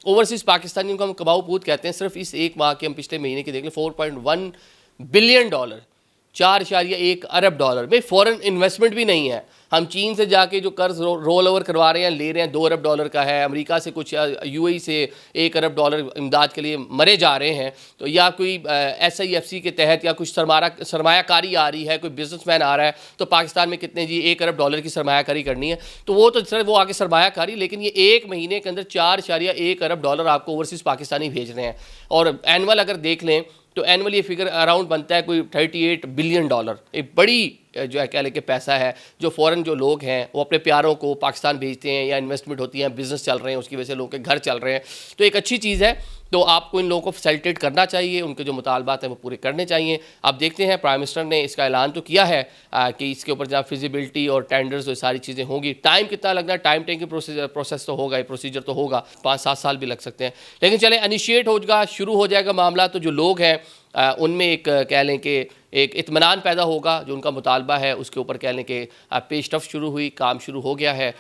Overseas Pakistani, उनको हम कमाऊ पूत कहते हैं, सिर्फ इस एक माह के हम पिछले महीने के देख लें $4.1 बिलियन, 4.1 अरब डॉलर में फॉरेन इन्वेस्टमेंट भी नहीं है। हम चीन से जाके जो कर्ज रोल ओवर करवा रहे हैं, ले रहे हैं, $2 अरब का है। अमेरिका से कुछ, यूएई से $1 अरब इमदाद के लिए मरे जा रहे हैं। तो या कोई SIFC के तहत या कुछ सरमायाकारी आ रही है, कोई बिजनेसमैन आ रहा है, तो पाकिस्तान में कितने जी $1 अरब की सरमायाकारी करनी है, तो वो तो सर वो आगे सरमायाकारी, लेकिन ये एक महीने के अंदर $4.1 अरब आपको ओवरसीज़ पाकिस्तानी भेज रहे हैं। और एनुअल अगर देख लें तो एनुअल ये फिगर अराउंड बनता है कोई $38 बिलियन। एक बड़ी जो है कह लें कि पैसा है जो फ़ॉरेन जो लोग हैं वो अपने प्यारों को पाकिस्तान भेजते हैं, या इन्वेस्टमेंट होती है, बिज़नेस चल रहे हैं, उसकी वजह से लोगों के घर चल रहे हैं। तो एक अच्छी चीज़ है, तो आपको इन लोगों को फैसिलिटेट करना चाहिए, उनके जो मुतालबात हैं वो पूरे करने चाहिए। आप देखते हैं प्राइम मिनिस्टर ने इसका ऐलान तो किया है कि इसके ऊपर जहाँ फिजिबिलिटी और टेंडर्स और सारी चीज़ें होंगी। टाइम कितना लगना है, टाइम टेकिंग प्रोसेस तो होगा, प्रोसीजर तो होगा, 5-7 साल भी लग सकते हैं, लेकिन चले इनिशिएट होगा, शुरू हो जाएगा मामला। तो जो लोग हैं उनमें एक कह लें कि एक इत्मीनान पैदा होगा, जो उनका मुतालबा है उसके ऊपर कह लें कि पेशरफ शुरू हुई, काम शुरू हो गया है।